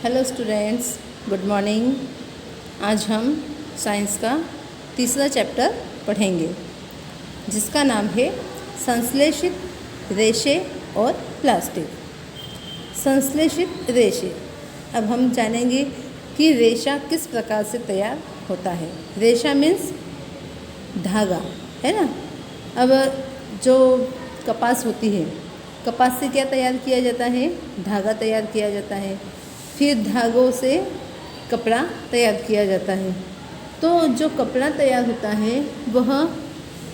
Hello students, good morning. आज हम science का तीसरा चैप्टर पढ़ेंगे जिसका नाम है संश्लेषित रेशे और प्लास्टिक। संश्लेषित रेशे। अब हम जानेंगे कि रेशा किस प्रकार से तैयार होता है। रेशा मीन्स धागा, है ना। अब जो कपास होती है, कपास से क्या तैयार किया जाता है? धागा तैयार किया जाता है। फिर धागों से कपड़ा तैयार किया जाता है। तो जो कपड़ा तैयार होता है वह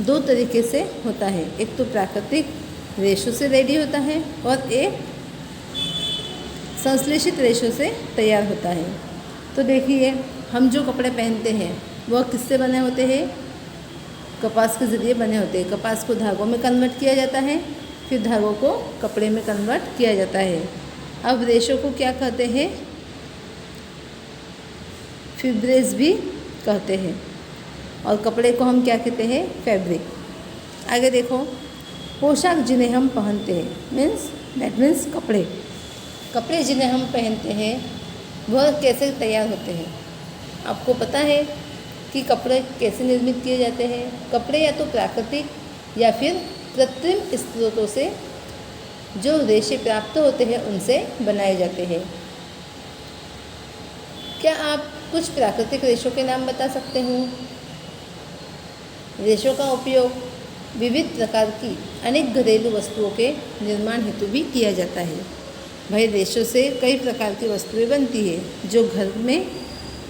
दो तरीके से होता है। एक तो प्राकृतिक रेशों से रेडी होता है और एक संश्लेषित रेशों से तैयार होता है। तो देखिए, हम जो कपड़े पहनते हैं वह किससे बने होते हैं? कपास के ज़रिए बने होते हैं। कपास को धागों में कन्वर्ट किया जाता है, फिर धागों को कपड़े में कन्वर्ट किया जाता है। अब रेशों को क्या कहते हैं? फिब्रेज भी कहते हैं। और कपड़े को हम क्या कहते हैं? फैब्रिक। आगे देखो, पोशाक जिन्हें हम पहनते हैं दैट मीन्स कपड़े। कपड़े जिन्हें हम पहनते हैं वह कैसे तैयार होते हैं? आपको पता है कि कपड़े कैसे निर्मित किए जाते हैं? कपड़े या तो प्राकृतिक या फिर कृत्रिम स्रोतों से जो रेशे प्राप्त होते हैं उनसे बनाए जाते हैं। क्या आप कुछ प्राकृतिक रेशों के नाम बता सकते हो? रेशों का उपयोग विविध प्रकार की अनेक घरेलू वस्तुओं के निर्माण हेतु भी किया जाता है। भाई, रेशों से कई प्रकार की वस्तुएं बनती है जो घर में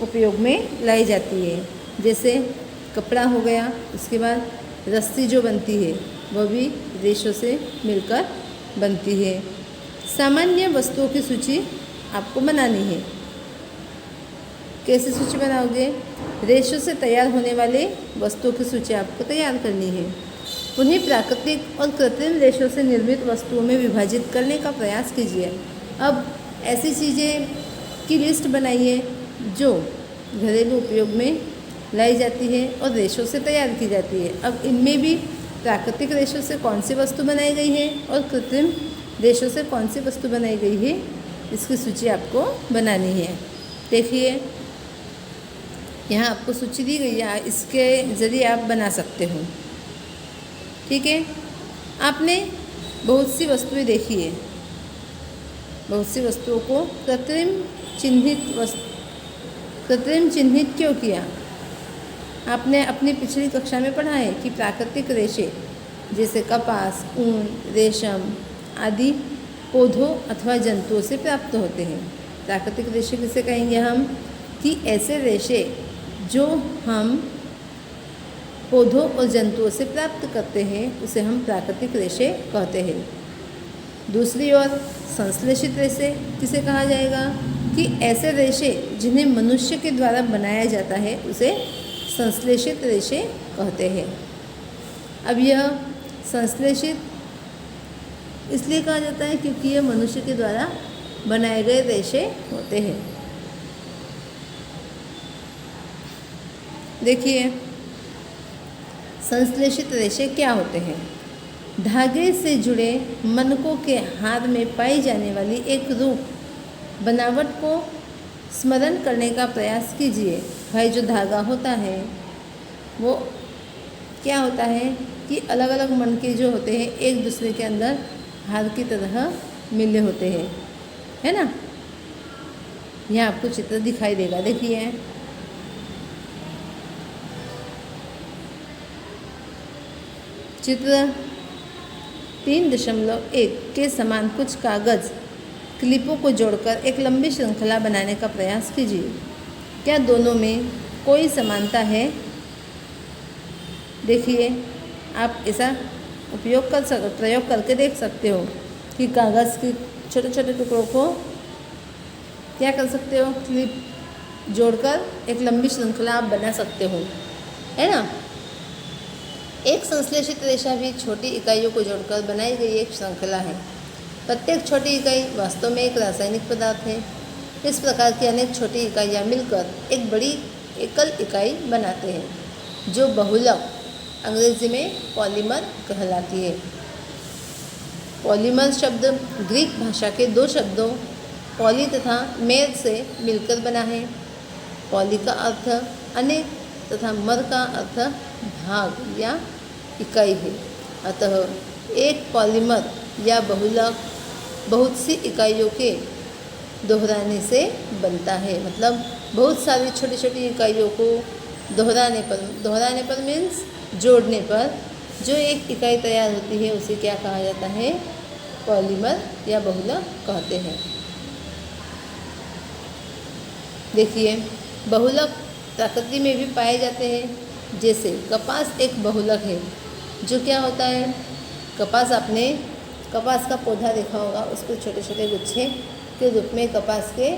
उपयोग में लाई जाती है। जैसे कपड़ा हो गया, उसके बाद रस्सी जो बनती है वह भी रेशों से मिलकर बनती है। सामान्य वस्तुओं की सूची आपको बनानी है। कैसे सूची बनाओगे? रेशों से तैयार होने वाले वस्तुओं की सूची आपको तैयार करनी है। उन्हें प्राकृतिक और कृत्रिम रेशों से निर्मित वस्तुओं में विभाजित करने का प्रयास कीजिए। अब ऐसी चीज़ें की लिस्ट बनाइए जो घरेलू उपयोग में लाई जाती है और रेशों से तैयार की जाती है। अब इनमें भी प्राकृतिक रेशों से कौन सी वस्तु बनाई गई है और कृत्रिम रेशों से कौन सी वस्तु बनाई गई है, इसकी सूची आपको बनानी है। देखिए, यहाँ आपको सूची दी गई है, इसके ज़रिए आप बना सकते हो। ठीक है। आपने बहुत सी वस्तुएं देखी है। बहुत सी वस्तुओं को कृत्रिम चिन्हित क्यों किया? आपने अपनी पिछली कक्षा में पढ़ा है कि प्राकृतिक रेशे जैसे कपास, ऊन, रेशम आदि पौधों अथवा जंतुओं से प्राप्त होते हैं। प्राकृतिक रेशे किसे कहेंगे हम? कि ऐसे रेशे जो हम पौधों और जंतुओं से प्राप्त करते हैं उसे हम प्राकृतिक रेशे कहते हैं। दूसरी ओर संश्लेषित रेशे किसे कहा जाएगा? कि ऐसे रेशे जिन्हें मनुष्य के द्वारा बनाया जाता है उसे संश्लेषित रेशे कहते हैं। अब यह संश्लेषित इसलिए कहा जाता है क्योंकि यह मनुष्य के द्वारा बनाए गए रेशे होते हैं। देखिए, संश्लेषित रेशे क्या होते हैं? धागे से जुड़े मनकों के हाथ में पाई जाने वाली एक रूप बनावट को स्मरण करने का प्रयास कीजिए। भाई, जो धागा होता है वो क्या होता है कि अलग अलग मनके जो होते हैं एक दूसरे के अंदर हार की तरह मिले होते हैं, है ना। यहाँ आपको चित्र दिखाई देगा। देखिए, चित्र 3.1 के समान कुछ कागज़ क्लिपों को जोड़कर एक लंबी श्रृंखला बनाने का प्रयास कीजिए। क्या दोनों में कोई समानता है? देखिए, आप ऐसा प्रयोग करके देख सकते हो कि कागज़ के छोटे छोटे टुकड़ों को क्या कर सकते हो? क्लिप जोड़कर एक लंबी श्रृंखला आप बना सकते हो, है ना। एक संश्लेषित रेशा भी छोटी इकाइयों को जोड़कर बनाई गई एक श्रृंखला है। प्रत्येक छोटी इकाई वास्तव में एक रासायनिक पदार्थ है। इस प्रकार की अनेक छोटी इकाइयाँ मिलकर एक बड़ी एकल इकाई बनाते हैं जो बहुलक अंग्रेजी में पॉलीमर कहलाती है। पॉलीमर शब्द ग्रीक भाषा के दो शब्दों पॉली तथा मेर से मिलकर बना है। पॉली का अर्थ अनेक तथा मर का अर्थ भाग या इकाई है। अतः एक पॉलीमर या बहुलक बहुत सी इकाइयों के दोहराने से बनता है। मतलब बहुत सारी छोटी छोटी इकाइयों को दोहराने पर मीन्स जोड़ने पर जो एक इकाई तैयार होती है उसे क्या कहा जाता है? पॉलीमर या बहुलक कहते हैं। देखिए, बहुलक प्रकृति में भी पाए जाते हैं। जैसे कपास एक बहुलक है। जो क्या होता है? आपने कपास का पौधा देखा होगा, उसको छोटे छोटे गुच्छे के रूप में कपास के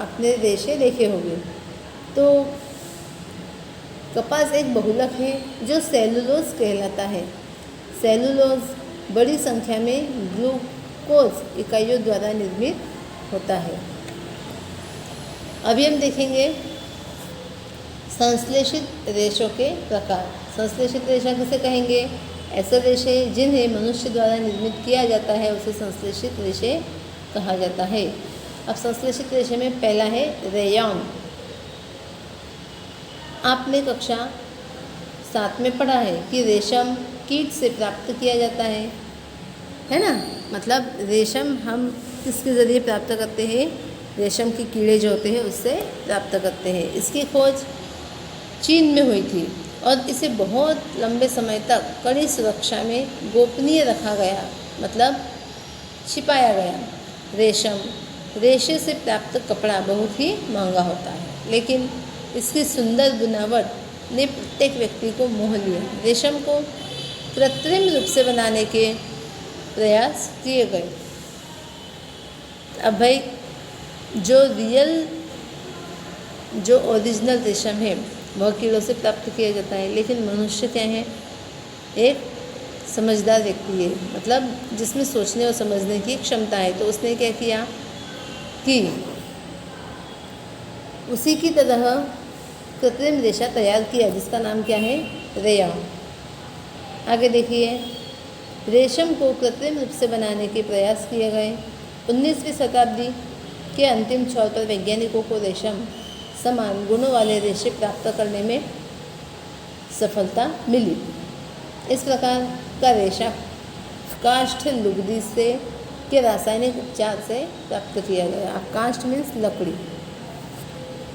आपने रेशे देखे होंगे। तो कपास एक बहुलक है जो सेलुलोज कहलाता है। सेलुलोज बड़ी संख्या में ग्लूकोज इकाइयों द्वारा निर्मित होता है। अभी हम देखेंगे संश्लेषित रेशों के प्रकार। संश्लेषित रेशा किसे कहेंगे? ऐसे रेशे जिन्हें मनुष्य द्वारा निर्मित किया जाता है उसे संश्लेषित रेशे कहा जाता है। अब संश्लेषित रेशे में पहला है रेयॉन। आपने कक्षा 7 में पढ़ा है कि रेशम कीट से प्राप्त किया जाता है ना? मतलब रेशम हम किसके ज़रिए प्राप्त करते हैं? रेशम के कीड़े जो होते हैं उससे प्राप्त करते हैं। इसकी खोज चीन में हुई थी और इसे बहुत लंबे समय तक कड़ी सुरक्षा में गोपनीय रखा गया, मतलब छिपाया गया। रेशे से प्राप्त कपड़ा बहुत ही महंगा होता है, लेकिन इसकी सुंदर बनावट ने प्रत्येक व्यक्ति को मोह लिया। रेशम को कृत्रिम रूप से बनाने के प्रयास किए गए। अब भाई जो ओरिजिनल रेशम है वह कीड़ों से प्राप्त किया जाता है, लेकिन मनुष्य क्या है? एक समझदार व्यक्ति है, मतलब जिसमें सोचने और समझने की क्षमता है। तो उसने क्या किया कि उसी की तरह कृत्रिम रेशा तैयार किया, जिसका नाम क्या है? रेयॉन। आगे देखिए, रेशम को कृत्रिम रूप से बनाने के प्रयास किए गए। 19वीं शताब्दी के अंतिम छोर पर वैज्ञानिकों को रेशम समान गुणों वाले रेशे प्राप्त करने में सफलता मिली। इस प्रकार का रेशा काष्ठ लुगदी से के रासायनिक उपचार से प्राप्त किया गया। अब काष्ठ मीन्स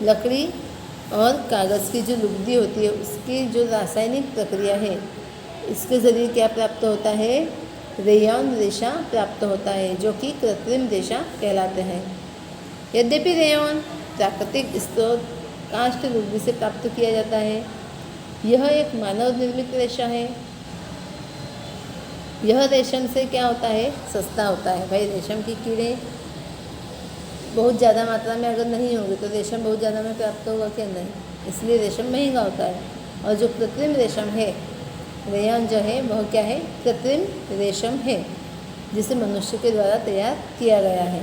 लकड़ी और कागज़ की जो लुगदी होती है उसकी जो रासायनिक प्रक्रिया है, इसके ज़रिए क्या प्राप्त होता है? रेयॉन रेशा प्राप्त होता है, जो कि कृत्रिम रेशा कहलाते हैं। यद्यपि रेयॉन प्राकृतिक स्रोत काष्ठ लुगदी से प्राप्त किया जाता है, यह एक मानव निर्मित रेशा है। यह रेशम से क्या होता है? सस्ता होता है। भाई रेशम की कीड़े बहुत ज़्यादा मात्रा में अगर नहीं होंगे तो रेशम बहुत ज़्यादा में प्राप्त होगा क्या? नहीं, इसलिए रेशम महंगा होता है। और जो कृत्रिम रेशम है, रेयॉन जो है वह क्या है? कृत्रिम रेशम है, जिसे मनुष्य के द्वारा तैयार किया गया है,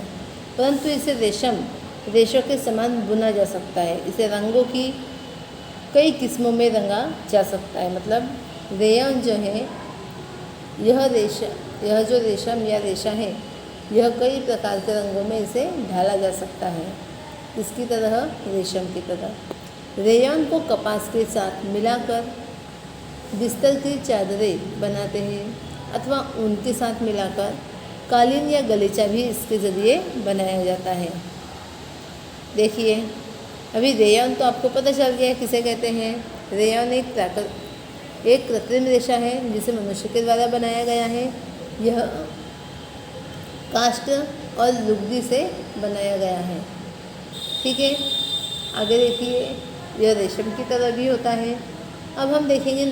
परंतु इसे रेशों के समान बुना जा सकता है। इसे रंगों की कई किस्मों में रंगा जा सकता है। मतलब रेयॉन जो है, यह जो रेशम या रेशा है, यह कई प्रकार के रंगों में इसे ढाला जा सकता है। इसकी तरह रेशम की तरह रेयॉन को कपास के साथ मिलाकर बिस्तर की चादरें बनाते हैं, अथवा ऊन के साथ मिलाकर कालीन या गलीचा भी इसके ज़रिए बनाया जाता है। देखिए, अभी रेयॉन तो आपको पता चल गया किसे कहते हैं। रेयॉन एक कृत्रिम रेशा है जिसे मनुष्य के द्वारा बनाया गया है। यह काष्ठ और लुगदी से बनाया गया है। ठीक है, आगे देखिए, यह रेशम की तरह भी होता है। अब हम देखेंगे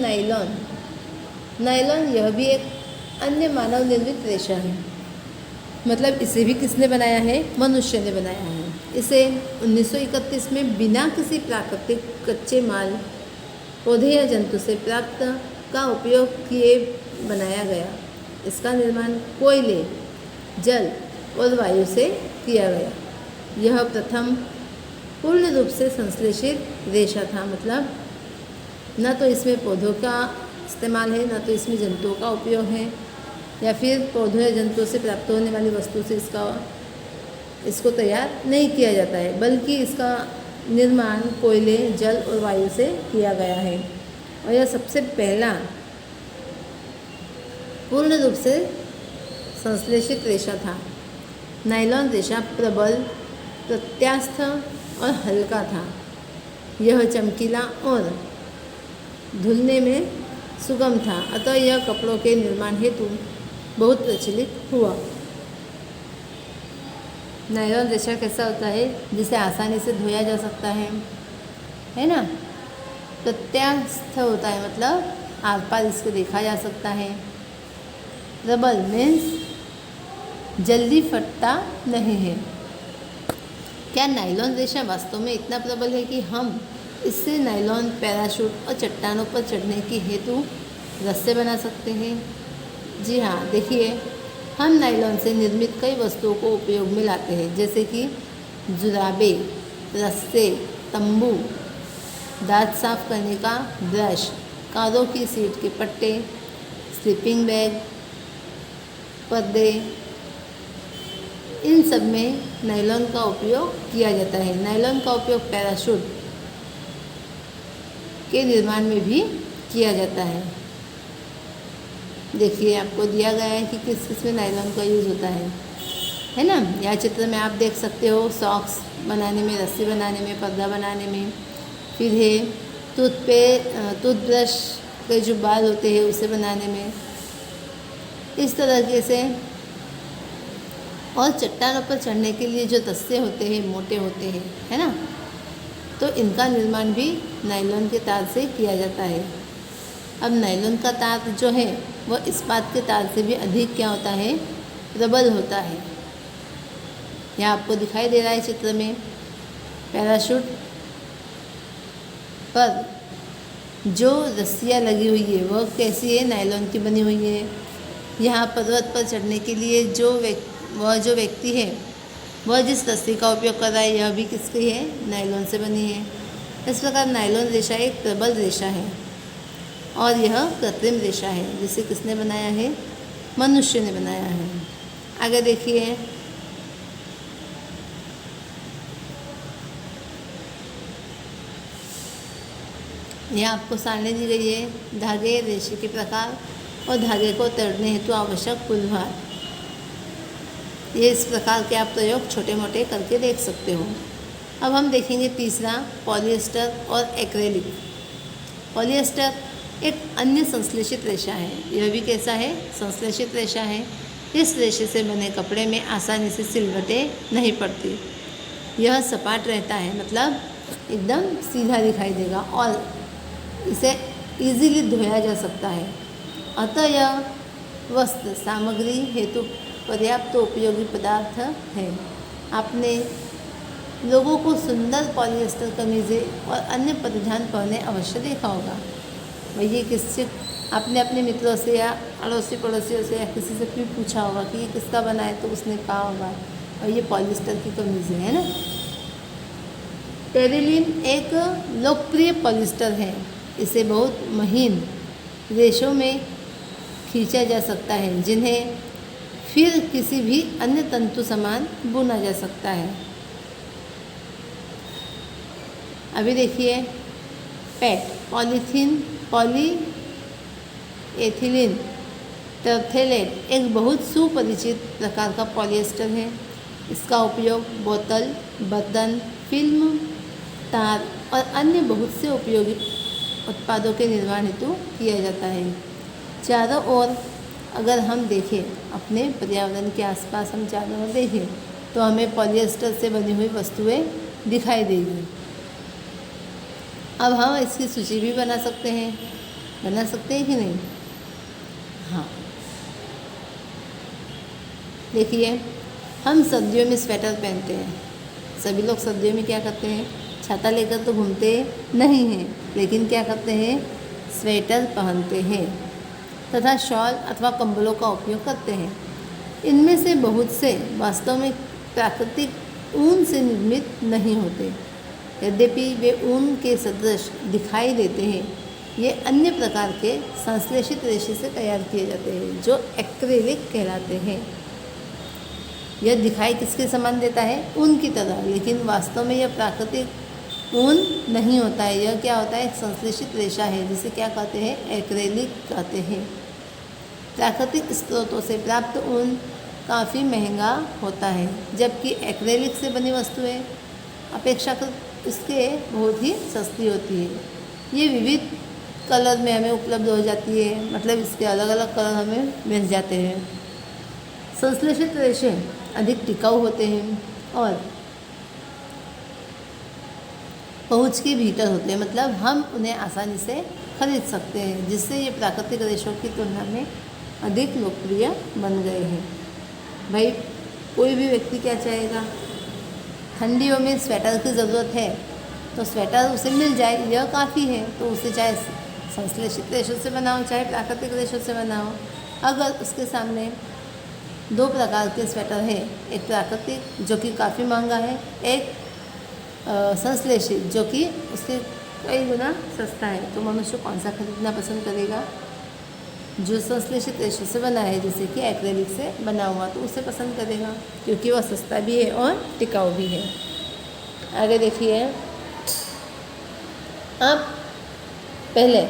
नायलॉन यह भी एक अन्य मानव निर्मित रेशा है। मतलब इसे भी किसने बनाया है? मनुष्य ने बनाया है। इसे 1931 में बिना किसी प्राकृतिक कच्चे माल, पौधे या जंतु से प्राप्त का उपयोग किए बनाया गया। इसका निर्माण कोयले, जल और वायु से किया गया। यह प्रथम पूर्ण रूप से संश्लेषित रेशा था। मतलब न तो इसमें पौधों का इस्तेमाल है, न तो इसमें जंतुओं का उपयोग है, या फिर पौधों या जंतुओं से प्राप्त होने वाली वस्तु से इसका इसको तैयार नहीं किया जाता है, बल्कि इसका निर्माण कोयले, जल और वायु से किया गया है। और यह सबसे पहला पूर्ण रूप से संश्लेषित रेशा था। नायलॉन रेशा प्रबल, प्रत्यास्थ और हल्का था। यह चमकीला और धुलने में सुगम था, अतः यह कपड़ों के निर्माण हेतु बहुत प्रचलित हुआ। नायलॉन रेशा कैसा होता है, जिसे आसानी से धोया जा सकता है ना। प्रत्यास्थ होता है, मतलब आर पार इसको देखा जा सकता है। प्रबल मीन्स जल्दी फटता नहीं है। क्या नायलॉन रेशा वास्तव में इतना प्रबल है कि हम इससे नायलॉन पैराशूट और चट्टानों पर चढ़ने की हेतु रस्से बना सकते हैं? जी हाँ, देखिए, हम नायलॉन से निर्मित कई वस्तुओं को उपयोग में लाते हैं, जैसे कि जुराबे, रस्से, तंबू, दांत साफ करने का ब्रश, कारों की सीट के पट्टे, स्लीपिंग बैग, पर्दे, इन सब में नायलॉन का उपयोग किया जाता है। नायलॉन का उपयोग पैराशूट के निर्माण में भी किया जाता है। देखिए, आपको दिया गया है कि किस किस में नायलॉन का यूज़ होता है ना। यह चित्र में आप देख सकते हो, सॉक्स बनाने में, रस्सी बनाने में, पर्दा बनाने में, फिर है टूथब्रश के जो बाल होते हैं उसे बनाने में, इस तरीके से। और चट्टानों पर चढ़ने के लिए जो तस्से होते हैं, मोटे होते हैं, है ना, तो इनका निर्माण भी नायलॉन के तार से किया जाता है। अब नायलॉन का तार जो है वह इस्पात के तार से भी अधिक क्या होता है, प्रबल होता है। यह आपको दिखाई दे रहा है चित्र में। पैराशूट पर जो रस्सियाँ लगी हुई है वह कैसी है, नायलॉन की बनी हुई है। यहाँ पर्वत पर चढ़ने के लिए जो व्यक्ति है वह जिस रस्सी का उपयोग कर रहा है, यह भी किसकी है, नायलॉन से बनी है। इस प्रकार नायलॉन रेशा एक प्रबल रेशा है और यह कृत्रिम रेशा है, जिसे किसने बनाया है, मनुष्य ने बनाया है। आगे देखिए, यह आपको सारणी दी गई है। धागे, रेशे के प्रकार और धागे को तोड़ने हेतु आवश्यक कुल भार। ये इस प्रकार के आप प्रयोग छोटे मोटे करके देख सकते हो। अब हम देखेंगे तीसरा, पॉलिएस्टर और एक्रेलिक। पॉलिएस्टर एक अन्य संश्लेषित रेशा है। यह भी कैसा है, संश्लेषित रेशा है। इस रेशे से बने कपड़े में आसानी से सिलवटें नहीं पड़ती। यह सपाट रहता है, मतलब एकदम सीधा दिखाई देगा और इसे इजीली धोया जा सकता है। अतः यह वस्त्र सामग्री हेतु पर्याप्त उपयोगी पदार्थ है। आपने लोगों को सुंदर पॉलिएस्टर कमीज़ें और अन्य परिधान पहने अवश्य देखा होगा। वही किससे आपने अपने मित्रों से या अड़ोसी पड़ोसियों से या किसी से भी पूछा होगा कि ये किसका बना है, तो उसने कहा होगा और ये पॉलिएस्टर की कमीज़ें हैं ना। टेरिलिन एक लोकप्रिय पॉलिएस्टर है। इसे बहुत महीन रेशों में खींचा जा सकता है, जिन्हें फिर किसी भी अन्य तंतु समान बुना जा सकता है। अभी देखिए, पेट, पॉलीथीन, पॉलीएथिलीन टर्थेलेट एक बहुत सुपरिचित प्रकार का पॉलिएस्टर है। इसका उपयोग बोतल, बर्तन, फिल्म, तार और अन्य बहुत से उपयोगी उत्पादों के निर्माण हेतु किया जाता है। चारों ओर अगर हम देखें, अपने पर्यावरण के आसपास हम चारों ओर देखें, तो हमें पॉलिएस्टर से बनी हुई वस्तुएं दिखाई देगी। अब हम इसकी सूची भी बना सकते हैं कि नहीं? हाँ, देखिए, हम सर्दियों में स्वेटर पहनते हैं। सभी लोग सर्दियों में क्या करते हैं, छाता लेकर तो घूमते नहीं हैं, लेकिन क्या करते हैं, स्वेटर पहनते हैं तथा शॉल अथवा कंबलों का उपयोग करते हैं। इनमें से बहुत से वास्तव में प्राकृतिक ऊन से निर्मित नहीं होते, यद्यपि वे ऊन के सदृश दिखाई देते हैं। ये अन्य प्रकार के संश्लेषित रेशे से तैयार किए जाते हैं, जो एक्रेलिक कहलाते हैं। यह दिखाई किसके समान देता है? ऊन की तरह, लेकिन वास्तव में यह प्राकृतिक ऊन नहीं होता है। यह क्या होता है? एक संश्लेषित रेशा है, जिसे क्या कहते हैं? एक्रेलिक कहते हैं। प्राकृतिक स्रोतों से प्राप्त ऊन काफ़ी महंगा होता है, जबकि एक्रेलिक से बनी वस्तुएं अपेक्षाकृत इसके बहुत ही सस्ती होती है। ये विविध कलर में हमें उपलब्ध हो जाती है, मतलब इसके अलग अलग कलर हमें मिल जाते हैं। संश्लेषित रेशे अधिक टिकाऊ होते हैं और पहुंच के भीतर होते हैं, मतलब हम उन्हें आसानी से खरीद सकते हैं, जिससे ये प्राकृतिक रेशों की तुलना में अधिक लोकप्रिय बन गए हैं। भाई कोई भी व्यक्ति क्या चाहेगा? ठंडियों में स्वेटर की ज़रूरत है तो स्वेटर उसे मिल जाए, यह काफ़ी है। तो उसे चाहे संश्लेषित रेशों से बनाओ चाहे प्राकृतिक रेशों से बनाओ। अगर उसके सामने दो प्रकार के स्वेटर है, एक प्राकृतिक जो कि काफ़ी महंगा है, एक संश्लेषित जो कि उससे कई गुना सस्ता है, तो मनुष्य कौन सा खरीदना पसंद करेगा? जो संश्लेषित रेशों से बना है, जैसे कि एक्रेलिक से बना हुआ, तो उसे पसंद करेगा क्योंकि वह सस्ता भी है और टिकाऊ भी है। आगे देखिए, आप पहले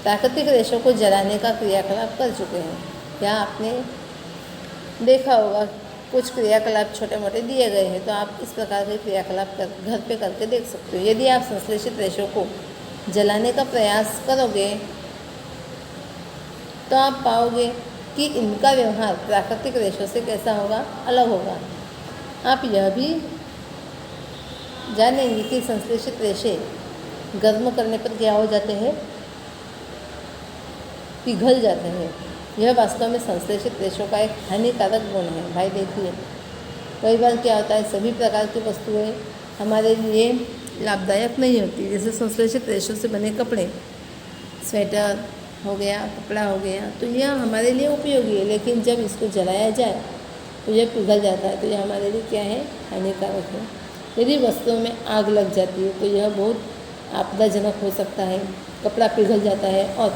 प्राकृतिक रेशों को जलाने का क्रियाकलाप कर चुके हैं। क्या आपने देखा होगा कुछ क्रियाकलाप छोटे मोटे दिए गए हैं, तो आप इस प्रकार के क्रियाकलाप घर पे करके देख सकते हो। यदि आप संश्लेषित रेशों को जलाने का प्रयास करोगे तो आप पाओगे कि इनका व्यवहार प्राकृतिक रेशों से कैसा होगा? अलग होगा। आप यह भी जानेंगे कि संश्लेषित रेशे गर्म करने पर क्या हो जाते हैं? पिघल जाते हैं। यह वास्तव में संश्लेषित रेशों का एक हानिकारक गुण है। भाई देखिए, कई बार क्या होता है, सभी प्रकार की वस्तुएं हमारे लिए लाभदायक नहीं होती। जैसे संश्लेषित रेशों से बने कपड़े, स्वेटर हो गया, कपड़ा हो गया, तो यह हमारे लिए उपयोगी है, लेकिन जब इसको जलाया जाए तो यह पिघल जाता है, तो यह हमारे लिए क्या है? हानिकारक है। यदि वस्तुओं में आग लग जाती है तो यह बहुत आपदाजनक हो सकता है। कपड़ा पिघल जाता है और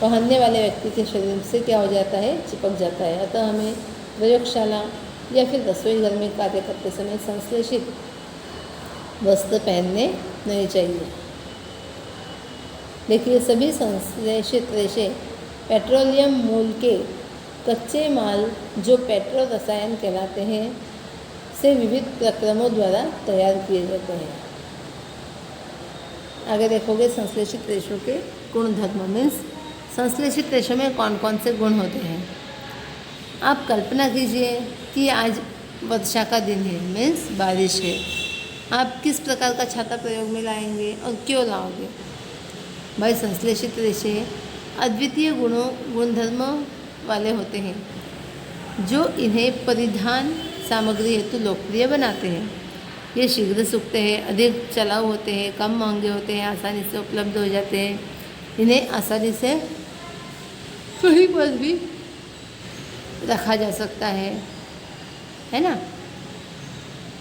पहनने वाले व्यक्ति के शरीर से क्या हो जाता है? चिपक जाता है। अतः हमें प्रयोगशाला या फिर रसोई घर में कार्य करते समय संश्लेषित वस्त्र पहनने नहीं चाहिए। देखिए, सभी संश्लेषित रेशे पेट्रोलियम मूल के कच्चे माल जो पेट्रो रसायन कहलाते हैं से विविध प्रक्रमों द्वारा तैयार किए जाते हैं। आगे देखोगे संश्लेषित रेशों के गुण धर्म। मीन्स संश्लेषित रेशों में कौन कौन से गुण होते हैं। आप कल्पना कीजिए कि आज वर्षा का दिन है, मीन्स बारिश है। आप किस प्रकार का छाता प्रयोग में लाएंगे और क्यों लाओगे? भाई संश्लेषित रेशे अद्वितीय गुणधर्म वाले होते हैं, जो इन्हें परिधान सामग्री हेतु लोकप्रिय बनाते हैं। ये शीघ्र सूखते हैं, अधिक चलाऊ होते हैं, कम महंगे होते हैं, आसानी से उपलब्ध हो जाते हैं। इन्हें आसानी से कहीं पर भी रखा जा सकता है ना।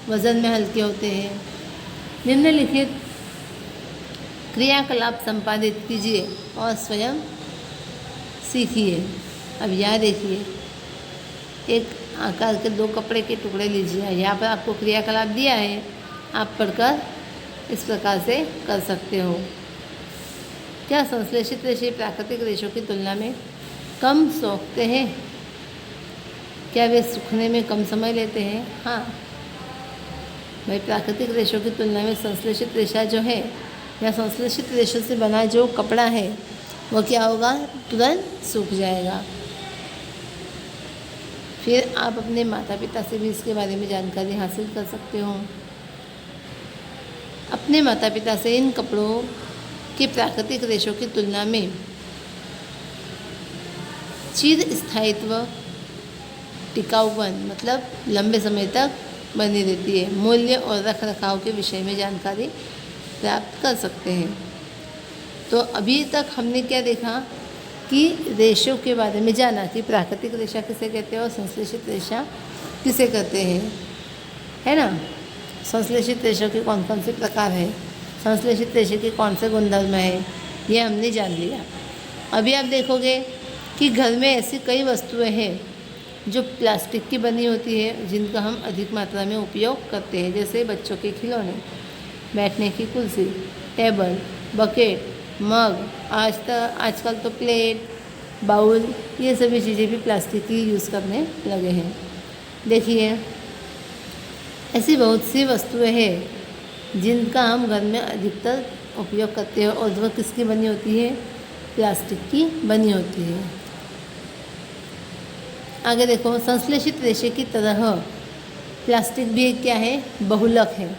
वज़न में हल्के होते हैं। निम्नलिखित क्रियाकलाप संपादित कीजिए और स्वयं सीखिए। अब यहाँ देखिए, एक आकार के दो कपड़े के टुकड़े लीजिए। यहाँ पर आपको क्रियाकलाप दिया है, आप पढ़कर इस प्रकार से कर सकते हो। क्या संश्लेषित रेशे प्राकृतिक रेशों की तुलना में कम सोखते हैं? क्या वे सूखने में कम समय लेते हैं? हाँ भाई, प्राकृतिक रेशों की तुलना में संश्लेषित रेशा जो है या संश्लेषित रेशों से बना जो कपड़ा है वो क्या होगा? तुरंत सूख जाएगा। फिर आप अपने माता पिता से भी इसके बारे में जानकारी हासिल कर सकते हो। अपने माता पिता से इन कपड़ों के प्राकृतिक रेशों की तुलना में चिर स्थायित्व, टिकाऊपन मतलब लंबे समय तक बनी रहती है, मूल्य और रख रखाव के विषय में जानकारी प्राप्त कर सकते हैं। तो अभी तक हमने क्या देखा कि रेशों के बारे में जाना कि प्राकृतिक रेशा किसे कहते हैं और संश्लेषित रेशा किसे कहते हैं, है ना। संश्लेषित रेशों के कौन कौन से प्रकार हैं, संश्लेषित रेशे के कौन से गुणधर्म हैं, ये हमने जान लिया। अभी आप देखोगे कि घर में ऐसी कई वस्तुएं हैं जो प्लास्टिक की बनी होती है, जिनका हम अधिक मात्रा में उपयोग करते हैं, जैसे बच्चों के खिलौने, बैठने की कुर्सी, टेबल, बकेट, मग, आजकल तो प्लेट, बाउल, ये सभी चीज़ें भी प्लास्टिक की यूज़ करने लगे हैं। देखिए, ऐसी बहुत सी वस्तुएं हैं जिनका हम घर में अधिकतर उपयोग करते हैं और वह किसकी बनी होती है? प्लास्टिक की बनी होती है। आगे देखो, संश्लेषित रेशे की तरह प्लास्टिक भी क्या है? बहुलक है।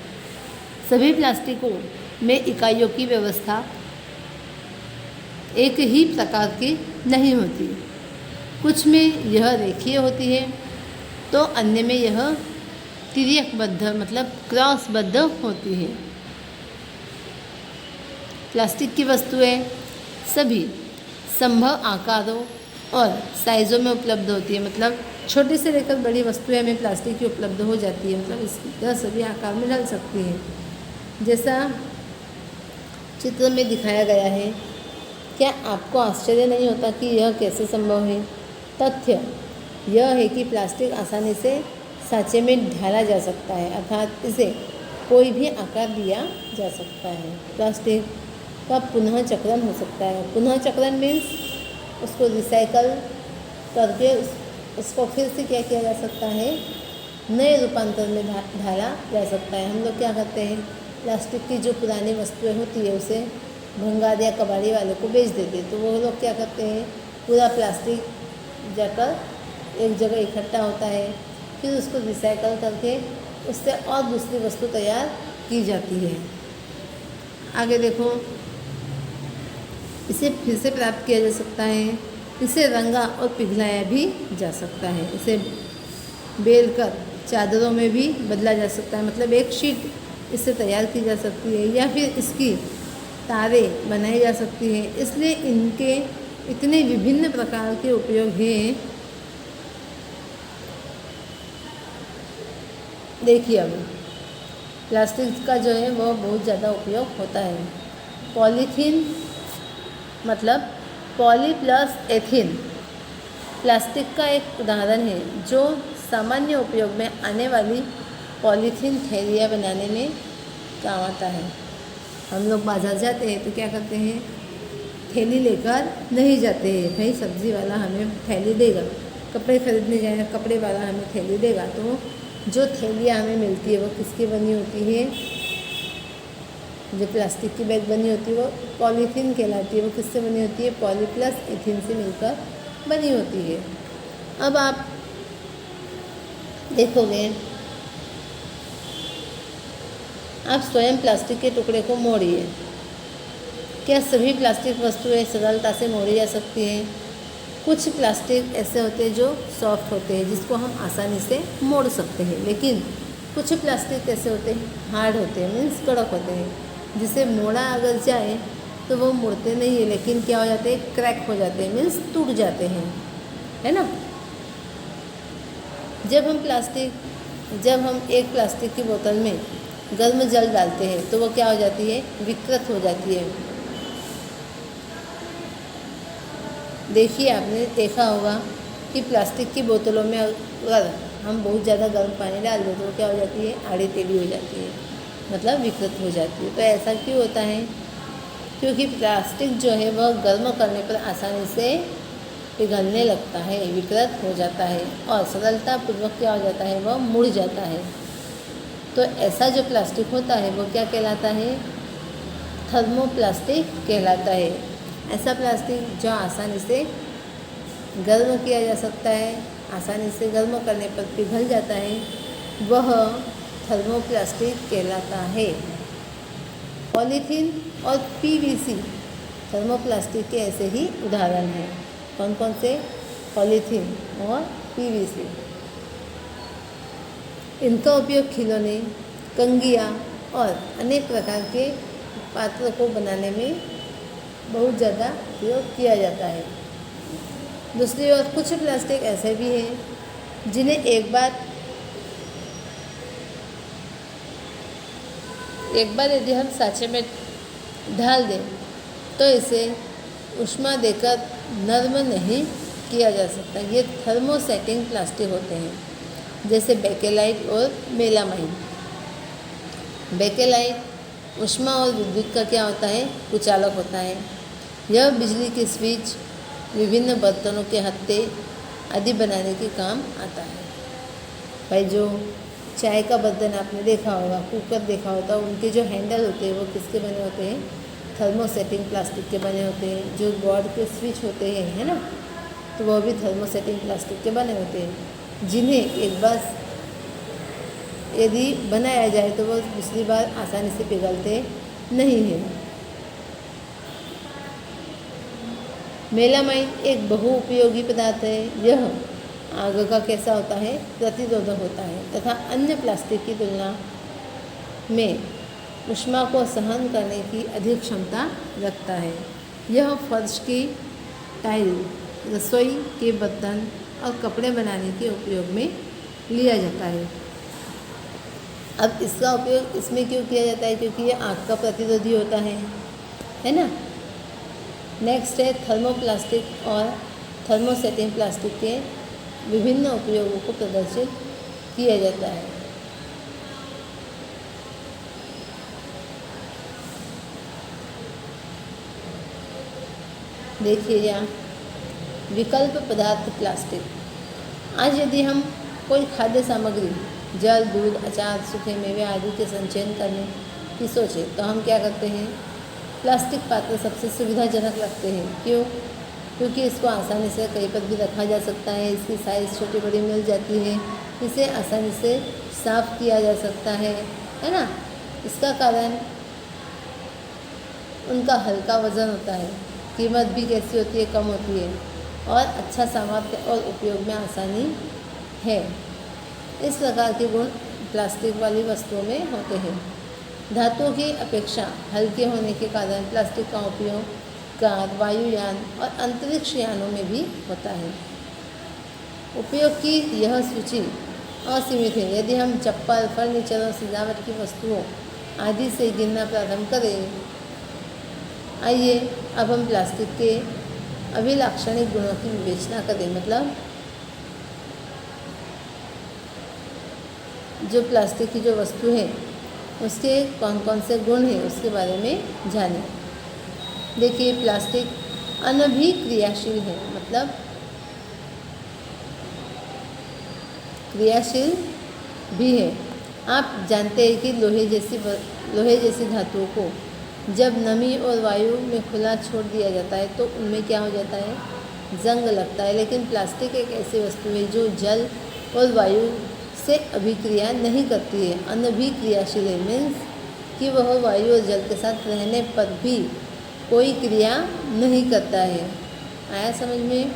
सभी प्लास्टिकों में इकाइयों की व्यवस्था एक ही प्रकार की नहीं होती। कुछ में यह रेखीय होती है तो अन्य में यह तिर्यकबद्ध मतलब क्रॉसबद्ध होती है। प्लास्टिक की वस्तुएं सभी संभव आकारों और साइज़ों में उपलब्ध होती है। मतलब छोटी से लेकर बड़ी वस्तुएं हमें प्लास्टिक की उपलब्ध हो जाती है। मतलब इसका सभी आकार में ढल सकती है। जैसा चित्र में दिखाया गया है। क्या आपको आश्चर्य नहीं होता कि यह कैसे संभव है? तथ्य यह है कि प्लास्टिक आसानी से सांचे में ढाला जा सकता है, अर्थात इसे कोई भी आकार दिया जा सकता है। प्लास्टिक का पुनः चक्रण हो सकता है। पुनः चक्रण मीन्स उसको रिसाइकल करके उसको फिर से क्या किया जा सकता है? नए रूपांतर में ढाला जा सकता है। हम लोग क्या करते हैं? प्लास्टिक की जो पुरानी वस्तुएं होती है उसे भंगार या कबाड़ी वाले को बेच देते हैं। तो वो लोग क्या करते हैं? पूरा प्लास्टिक जाकर एक जगह इकट्ठा होता है, फिर उसको रिसाइकल करके उससे और दूसरी वस्तु तैयार की जाती है। आगे देखो, इसे फिर से प्राप्त किया जा सकता है। इसे रंगा और पिघलाया भी जा सकता है। इसे बेलकर चादरों में भी बदला जा सकता है। मतलब एक शीट इससे तैयार की जा सकती है या फिर इसकी तारें बनाई जा सकती हैं। इसलिए इनके इतने विभिन्न प्रकार के उपयोग हैं। देखिए, अब प्लास्टिक का जो है वह बहुत ज़्यादा उपयोग होता है। पॉलीथीन मतलब पॉली प्लस एथीन प्लास्टिक का एक उदाहरण है जो सामान्य उपयोग में आने वाली पॉलीथीन थैलियाँ बनाने में काम आता है। हम लोग बाज़ार जाते हैं तो क्या करते हैं? थैली लेकर नहीं जाते हैं। भाई सब्ज़ी वाला हमें थैली देगा, कपड़े खरीदने जाए कपड़े वाला हमें थैली देगा। तो जो थैलियाँ हमें मिलती है वो किसकी बनी होती है? जो प्लास्टिक की बैग बनी होती है वो पॉलीथीन कहलाती है। वो किससे बनी होती है? पॉली प्लस एथीन से मिलकर बनी होती है। अब आप देखोगे, आप स्वयं प्लास्टिक के टुकड़े को मोड़िए। क्या सभी प्लास्टिक वस्तुएं सरलता से मोड़ी जा सकती हैं? कुछ प्लास्टिक ऐसे होते हैं जो सॉफ्ट होते हैं, जिसको हम आसानी से मोड़ सकते हैं, लेकिन कुछ प्लास्टिक ऐसे होते हैं हार्ड होते हैं, मीन्स कड़क होते हैं, जिसे मोड़ा अगर जाए तो वो मुड़ते नहीं है, लेकिन क्या हो जाते हैं? क्रैक हो जाते हैं, मीन्स टूट जाते हैं, है ना। जब हम एक प्लास्टिक की बोतल में गर्म जल डालते हैं तो वो क्या हो जाती है? विकृत हो जाती है। देखिए, आपने देखा होगा कि प्लास्टिक की बोतलों में अगर हम बहुत ज़्यादा गर्म पानी डाल दें तो क्या हो जाती है? आड़ी टेढ़ी हो जाती है, मतलब विकृत हो जाती है। तो ऐसा क्यों होता है? क्योंकि प्लास्टिक जो है वह गर्म करने पर आसानी से पिघलने लगता है, विकृत हो जाता है और सरलतापूर्वक क्या हो जाता है? वह मुड़ जाता है। तो ऐसा जो प्लास्टिक होता है वो क्या कहलाता है? थर्मोप्लास्टिक कहलाता है। ऐसा प्लास्टिक जो आसानी से गर्म किया जा सकता है, आसानी से गर्म करने पर पिघल जाता है, वह थर्मोप्लास्टिक कहलाता है। पॉलीथीन और पीवीसी थर्मोप्लास्टिक के ऐसे ही उदाहरण हैं। कौन कौन से? पॉलीथीन और पीवीसी। इनका उपयोग खिलौने, कंघियाँ और अनेक प्रकार के पात्र को बनाने में बहुत ज़्यादा उपयोग किया जाता है। दूसरी ओर कुछ प्लास्टिक ऐसे भी हैं जिन्हें एक बार यदि हम सांचे में ढाल दें तो इसे ऊष्मा देकर नर्म नहीं किया जा सकता है। ये थर्मोसेटिंग प्लास्टिक होते हैं, जैसे बेकेलाइट और मेलामाइन। बेकेलाइट ऊष्मा और विद्युत का क्या होता है, कुचालक होता है। यह बिजली के स्विच, विभिन्न बर्तनों के हत्थे आदि बनाने के काम आता है। भाई जो चाय का बर्तन आपने देखा होगा, कुकर देखा होगा, उनके जो हैंडल होते हैं वो किसके बने होते हैं, थर्मोसेटिंग प्लास्टिक के बने होते हैं। जो बोर्ड के स्विच होते हैं, है ना, तो वो भी थर्मोसेटिंग प्लास्टिक के बने होते हैं, जिन्हें एक बार यदि बनाया जाए तो वो दूसरी बार आसानी से पिघलते नहीं हैं। मेलामाइन एक बहुउपयोगी पदार्थ है। यह आग का कैसा होता है, प्रतिरोधक होता है तथा अन्य प्लास्टिक की तुलना में ऊष्मा को सहन करने की अधिक क्षमता रखता है। यह फर्श की टाइल, रसोई के बर्तन और कपड़े बनाने के उपयोग में लिया जाता है। अब इसका उपयोग इसमें क्यों किया जाता है, क्योंकि ये आग का प्रतिरोधी होता है ना। नेक्स्ट है थर्मोप्लास्टिक और थर्मोसेटिंग प्लास्टिक के विभिन्न उपयोगों को प्रदर्शित किया जाता है। देखिए यहाँ विकल्प पदार्थ प्लास्टिक। आज यदि हम कोई खाद्य सामग्री, जल, दूध, अचार, सूखे मेवे आदि के संचयन करने की सोचें तो हम क्या करते हैं, प्लास्टिक पात्र सबसे सुविधाजनक लगते हैं। क्यों? क्योंकि इसको आसानी से कहीं पर भी रखा जा सकता है, इसकी साइज़ छोटी बड़ी मिल जाती है, इसे आसानी से साफ़ किया जा सकता है ना। इसका कारण उनका हल्का वज़न होता है, कीमत भी कैसी होती है, कम होती है, और अच्छा सामर्थ्य और उपयोग में आसानी है। इस प्रकार के गुण प्लास्टिक वाली वस्तुओं में होते हैं। धातुओं की अपेक्षा हल्के होने के कारण प्लास्टिक का उपयोग कार, वायुयान और अंतरिक्ष यानों में भी होता है। उपयोग की यह सूची असीमित है। यदि हम चप्पल, फर्नीचर और सजावट की वस्तुओं आदि से गिनना प्रारंभ करें। आइए अब हम प्लास्टिक के अभिलाक्षणिक गुणों की विवेचना करें, मतलब जो प्लास्टिक की जो वस्तु है उसके कौन कौन से गुण हैं उसके बारे में जानें। देखिए, प्लास्टिक अनभिक्रियाशील है, मतलब क्रियाशील भी है। आप जानते हैं कि लोहे जैसी धातुओं को जब नमी और वायु में खुला छोड़ दिया जाता है तो उनमें क्या हो जाता है, जंग लगता है। लेकिन प्लास्टिक एक ऐसी वस्तु है जो जल और वायु से अभिक्रिया नहीं करती है। अनभिक्रियाशील है मीन्स कि वह वायु और जल के साथ रहने पर भी कोई क्रिया नहीं करता है। आया समझ में?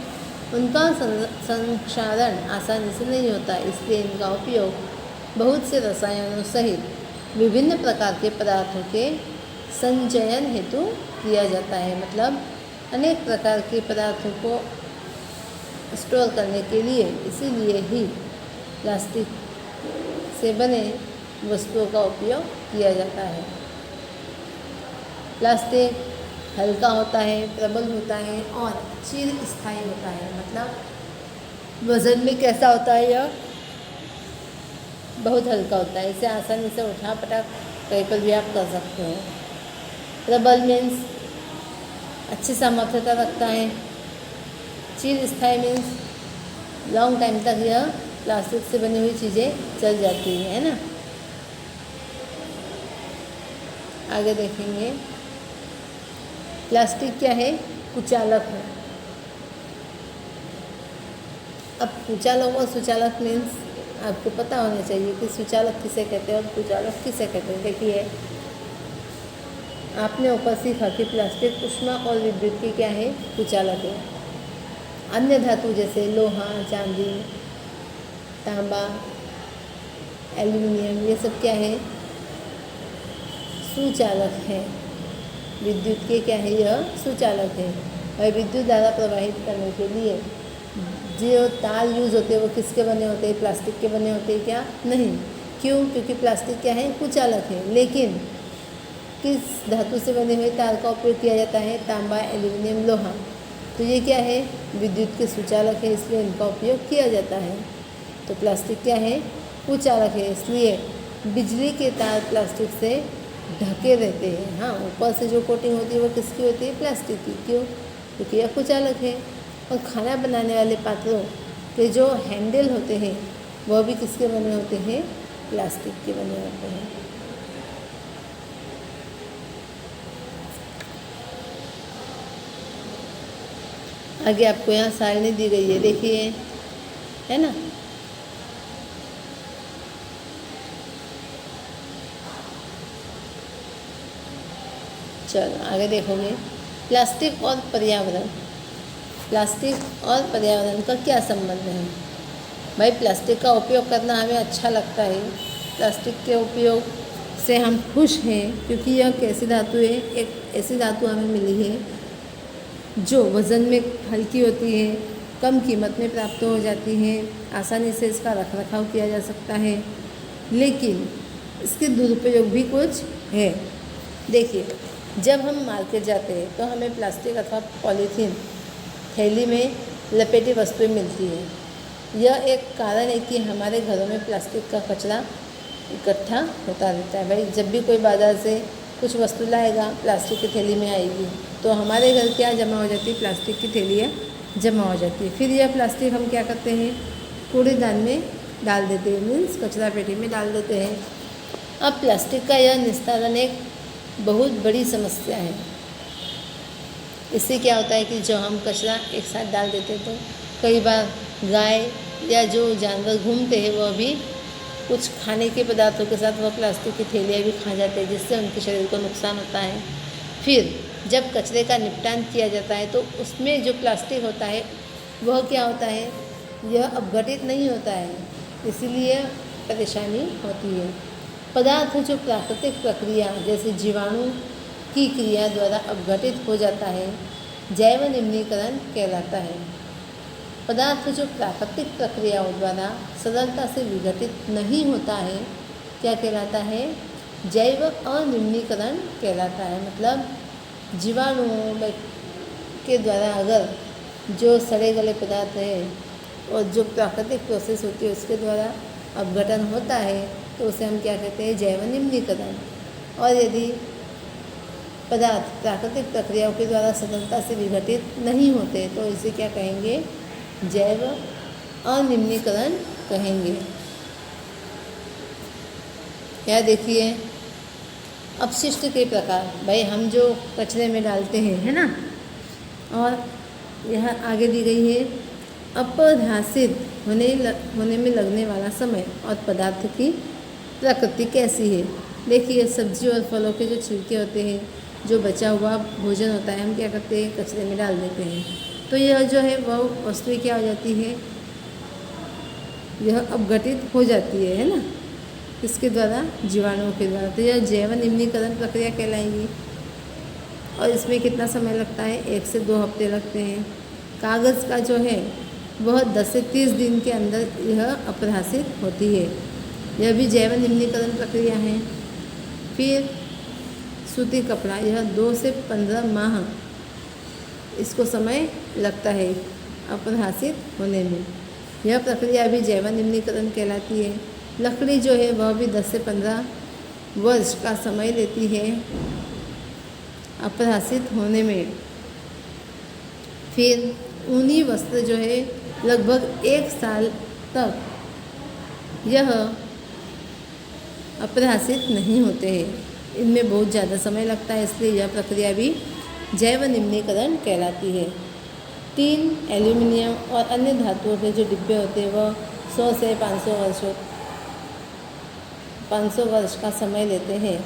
उनका संक्षारण आसानी से नहीं होता, इसलिए इनका उपयोग बहुत से रसायनों सहित विभिन्न प्रकार के पदार्थों के संचयन हेतु किया जाता है। मतलब अनेक प्रकार के पदार्थों को स्टोर करने के लिए, इसीलिए ही प्लास्टिक से बने वस्तुओं का उपयोग किया जाता है। प्लास्टिक हल्का होता है, प्रबल होता है और चिरस्थायी होता है। मतलब वजन में कैसा होता है, यह बहुत हल्का होता है, इसे आसानी से उठा पटक कहीं पर भी आप कर सकते हो। प्रबल मीन्स अच्छी सामर्थ्यता रखता है। चिरस्थायी मीन्स लॉन्ग टाइम तक यह प्लास्टिक से बनी हुई चीज़ें चल जाती है ना। आगे देखेंगे, प्लास्टिक क्या है, कुचालक है। अब कुचालक और सुचालक मीन्स आपको पता होना चाहिए कि सुचालक किसे कहते हैं और कुचालक किसे कहते हैं। देखिए, आपने ऊपर सीखा कि प्लास्टिक ऊष्मा और विद्युत की क्या है, कुचालक है। अन्य धातु जैसे लोहा, चांदी, तांबा, एल्युमिनियम, ये सब क्या है, सुचालक है। विद्युत के क्या है, यह सुचालक है। और विद्युत धारा प्रवाहित करने के लिए जो तार यूज़ होते हैं वो किसके बने होते हैं, प्लास्टिक के बने होते हैं क्या? नहीं। क्यों? क्योंकि प्लास्टिक क्या है, कुचालक है। लेकिन किस धातु से बने हुए तार का उपयोग किया जाता है, तांबा, एल्युमिनियम, लोहा। तो ये क्या है, विद्युत के सुचालक है, इसलिए इनका उपयोग किया जाता है। तो प्लास्टिक क्या है, कुचालक है, इसलिए बिजली के तार प्लास्टिक से ढके रहते हैं। हाँ, ऊपर से जो कोटिंग होती है वो किसकी होती है, प्लास्टिक की। क्यों, क्योंकि यह कुचालक है। और खाना बनाने वाले पात्रों के जो हैंडल होते हैं वह भी किसके बने होते हैं, प्लास्टिक के बने होते हैं। आगे आपको यहाँ सारणी दी गई है, देखिए, है ना। चलो आगे देखोगे, प्लास्टिक और पर्यावरण। प्लास्टिक और पर्यावरण का क्या संबंध है। भाई, प्लास्टिक का उपयोग करना हमें अच्छा लगता है, प्लास्टिक के उपयोग से हम खुश हैं, क्योंकि यह कैसी धातु है, एक ऐसी धातु हमें मिली है जो वज़न में हल्की होती है, कम कीमत में प्राप्त हो जाती है, आसानी से इसका रखरखाव किया जा सकता है, लेकिन इसके दुरुपयोग भी कुछ है। देखिए, जब हम मार्केट जाते हैं तो हमें प्लास्टिक अथवा पॉलीथीन थैली में लपेटी वस्तुएं मिलती है। यह एक कारण है कि हमारे घरों में प्लास्टिक का कचरा इकट्ठा होता रहता है। भाई, जब भी कोई बाज़ार से कुछ वस्तु लाएगा प्लास्टिक की थैली में आएगी, तो हमारे घर क्या जमा हो जाती है, प्लास्टिक की थैलियाँ जमा हो जाती है। फिर यह प्लास्टिक हम क्या करते हैं, कूड़ेदान में डाल देते हैं, मीन्स कचरा पेटी में डाल देते हैं। अब प्लास्टिक का यह निस्तारण एक बहुत बड़ी समस्या है। इससे क्या होता है कि जो हम कचरा एक साथ डाल देते तो कई बार गाय या जो जानवर घूमते हैं वह भी कुछ खाने के पदार्थों के साथ वह प्लास्टिक की थैलियाँ भी खा जाते हैं, जिससे उनके शरीर को नुकसान होता है। फिर जब कचरे का निपटान किया जाता है तो उसमें जो प्लास्टिक होता है वह क्या होता है, यह अपघटित नहीं होता है, इसीलिए परेशानी होती है। पदार्थ जो प्राकृतिक प्रक्रिया जैसे जीवाणु की क्रिया द्वारा अपघटित हो जाता है, जैव निम्नीकरण कहलाता है। पदार्थ जो प्राकृतिक प्रक्रियाओं द्वारा सरलता से विघटित नहीं होता है, क्या कहलाता है, जैव अनिम्नीकरण कहलाता है। मतलब जीवाणुओं के द्वारा अगर जो सड़े गले पदार्थ है और जो प्राकृतिक प्रोसेस होती है उसके द्वारा अपघटन होता है तो उसे हम क्या कहते हैं, जैव निम्नीकरण। और यदि पदार्थ प्राकृतिक प्रक्रियाओं के द्वारा सरलता से विघटित नहीं होते तो इसे क्या कहेंगे, जैव अनिम्नीकरण कहेंगे। यह देखिए, अपशिष्ट के प्रकार। भाई, हम जो कचरे में डालते हैं, है ना, और यह आगे दी गई है, अपरासित होने में लगने वाला समय और पदार्थ की प्रकृति कैसी है। देखिए, सब्जी और फलों के जो छिलके होते हैं, जो बचा हुआ भोजन होता है, हम क्या करते हैं, कचरे में डाल देते हैं। तो यह जो है वह वस्तु क्या हो जाती है, यह अपघटित हो जाती है ना, इसके द्वारा, जीवाणुओं के द्वारा। तो यह जैव निम्नीकरण प्रक्रिया कहलाएगी। और इसमें कितना समय लगता है, 1 से 2 हफ्ते लगते हैं। कागज़ का जो है वह 10 से 30 दिन के अंदर यह अपरासित होती है, यह भी जैव निम्नीकरण प्रक्रिया है। फिर सूती कपड़ा, यह 2 से 15 माह इसको समय लगता है अपरासित होने में, यह प्रक्रिया भी जैव निम्नीकरण कहलाती है। लकड़ी जो है वह भी 10 से 15 वर्ष का समय लेती है अपरासित होने में। फिर ऊनी वस्त्र जो है लगभग 1 साल तक यह अपरासित नहीं होते हैं, इनमें बहुत ज़्यादा समय लगता है, इसलिए यह प्रक्रिया भी जैव निम्नीकरण कहलाती है। टीन, एल्यूमिनियम और अन्य धातुओं के जो डिब्बे होते हैं वह 100 से 500 वर्ष का समय लेते हैं।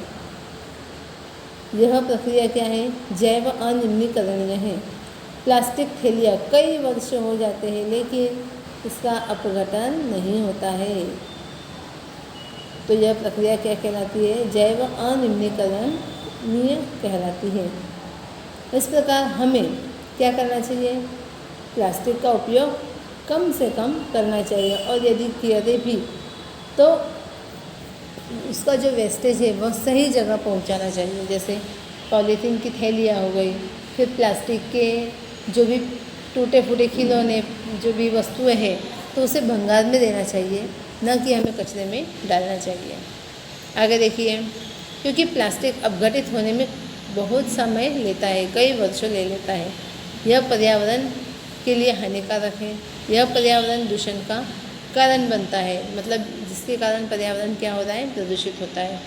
यह प्रक्रिया क्या है, जैव अनिम्नीकरणीय है। प्लास्टिक थैलियाँ कई वर्ष हो जाते हैं लेकिन इसका अपघटन नहीं होता है, तो यह प्रक्रिया क्या कहलाती है, जैव अनिम्नीकरणीय कहलाती है। इस प्रकार हमें क्या करना चाहिए, प्लास्टिक का उपयोग कम से कम करना चाहिए, और यदि किए भी तो उसका जो वेस्टेज है वह सही जगह पहुंचाना चाहिए। जैसे पॉलीथीन की थैलियाँ हो गई, फिर प्लास्टिक के जो भी टूटे फूटे खिलौने, जो भी वस्तुएं हैं, तो उसे भंगार में देना चाहिए, न कि हमें कचरे में डालना चाहिए। आगे देखिए, क्योंकि प्लास्टिक अपघटित होने में बहुत समय लेता है, कई वर्षों ले लेता है। यह पर्यावरण के लिए हानिकारक है। यह पर्यावरण दूषण का कारण बनता है, मतलब जिसके कारण पर्यावरण क्या हो रहा है, प्रदूषित होता है।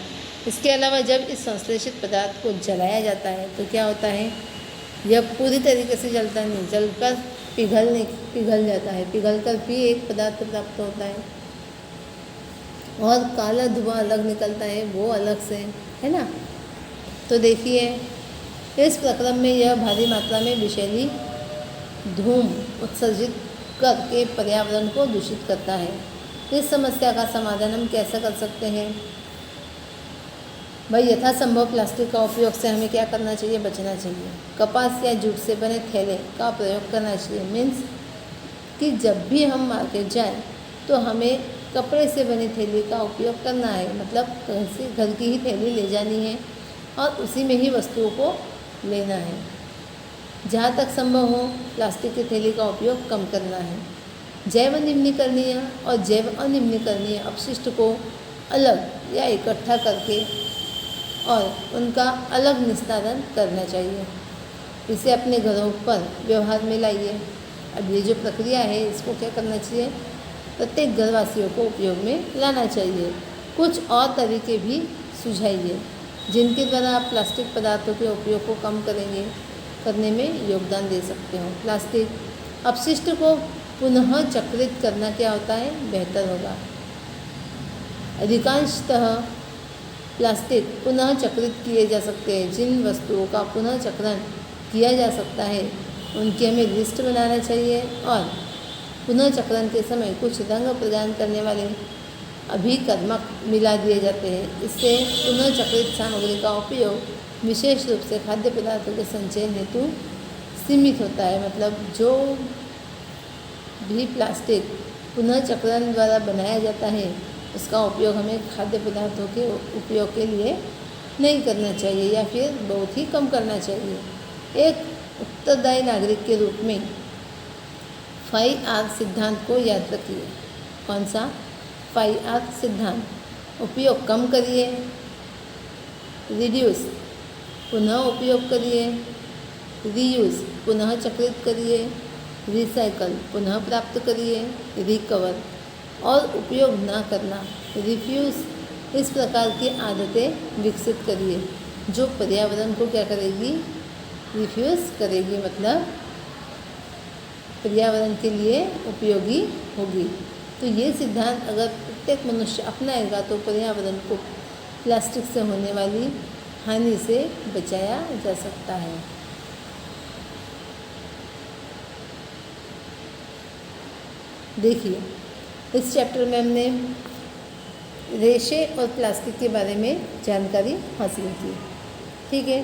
इसके अलावा जब इस संश्लेषित पदार्थ को जलाया जाता है तो क्या होता है, यह पूरी तरीके से जलता नहीं, जलकर पिघल जाता है, पिघलकर भी एक पदार्थ प्राप्त होता है और काला धुआं अलग निकलता है, वो अलग से, है ना। तो देखिए, इस प्रक्रम में यह भारी मात्रा में विषैली धूम उत्सर्जित करके पर्यावरण को दूषित करता है। इस समस्या का समाधान हम कैसे कर सकते हैं भाई? यथासंभव प्लास्टिक का उपयोग से हमें क्या करना चाहिए, बचना चाहिए। कपास या जूट से बने थैले का प्रयोग करना चाहिए। मीन्स कि जब भी हम मार्केट जाएं तो हमें कपड़े से बनी थैली का उपयोग करना है, मतलब घर की ही थैली ले जानी है और उसी में ही वस्तुओं को लेना है। जहाँ तक संभव हो प्लास्टिक की थैली का उपयोग कम करना है। जैव निम्नीकरणीय और जैव अनिम्नीकरणीय अपशिष्ट को अलग या इकट्ठा करके और उनका अलग निस्तारण करना चाहिए। इसे अपने घरों पर व्यवहार में लाइए। अब ये जो प्रक्रिया है, इसको क्या करना चाहिए, प्रत्येक घरवासियों को उपयोग में लाना चाहिए। कुछ और तरीके भी सुझाइए जिनके द्वारा आप प्लास्टिक पदार्थों के उपयोग को कम करने में योगदान दे सकते हो। प्लास्टिक अपशिष्ट को पुनः चक्रित करना क्या होता है, बेहतर होगा। अधिकांशतः प्लास्टिक पुनः चक्रित किए जा सकते हैं। जिन वस्तुओं का पुनः चक्रण किया जा सकता है उनकी हमें लिस्ट बनाना चाहिए और पुनः चक्रण के समय कुछ रंग प्रदान करने वाले अभिकर्मक मिला दिए जाते हैं। इससे पुनः चक्रित सामग्री का उपयोग विशेष रूप से खाद्य पदार्थों के संचयन हेतु सीमित होता है। मतलब जो भी प्लास्टिक पुनः चक्रण द्वारा बनाया जाता है उसका उपयोग हमें खाद्य पदार्थों के उपयोग के लिए नहीं करना चाहिए या फिर बहुत ही कम करना चाहिए। एक उत्तरदायी नागरिक के रूप में 5R सिद्धांत को याद रखिए। कौन सा? 5R सिद्धांत। उपयोग कम करिए, रिड्यूस पुनः उपयोग करिए, रीयूज़ पुनः चक्रित करिए, रिसाइकल पुनः प्राप्त करिए, रिकवर और उपयोग न करना, रिफ्यूज़। इस प्रकार की आदतें विकसित करिए जो पर्यावरण को क्या करेगी, रिफ्यूज़ करेगी, मतलब पर्यावरण के लिए उपयोगी होगी। तो ये सिद्धांत अगर प्रत्येक मनुष्य अपनाएगा तो पर्यावरण को प्लास्टिक से होने वाली हानि से बचाया जा सकता है। देखिए, इस चैप्टर में हमने रेशे और प्लास्टिक के बारे में जानकारी हासिल की। ठीक है,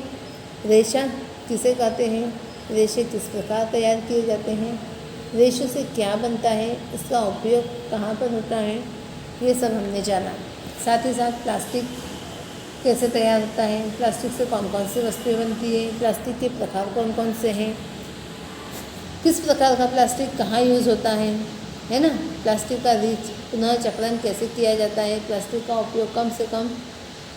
रेशा किसे कहते हैं, रेशे किस प्रकार तैयार किए जाते हैं, रेशों से क्या बनता है, इसका उपयोग कहाँ पर होता है, ये सब हमने जाना। साथ ही साथ प्लास्टिक कैसे तैयार होता है, प्लास्टिक से कौन कौन सी वस्तुएं बनती है, प्लास्टिक के प्रकार कौन कौन से हैं, किस प्रकार का प्लास्टिक कहाँ यूज़ होता है ना, प्लास्टिक का रीच पुनः चक्रण कैसे किया जाता है, प्लास्टिक का उपयोग कम से कम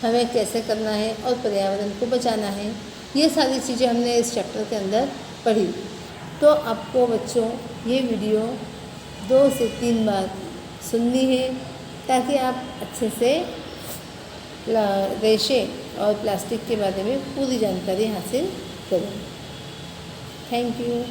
हमें कैसे करना है और पर्यावरण को बचाना है। ये सारी चीज़ें हमने इस चैप्टर के अंदर पढ़ी। तो आपको बच्चों ये वीडियो 2 से 3 बार सुननी है ताकि आप अच्छे से रेशे और प्लास्टिक के बारे में पूरी जानकारी हासिल करें। Thank you.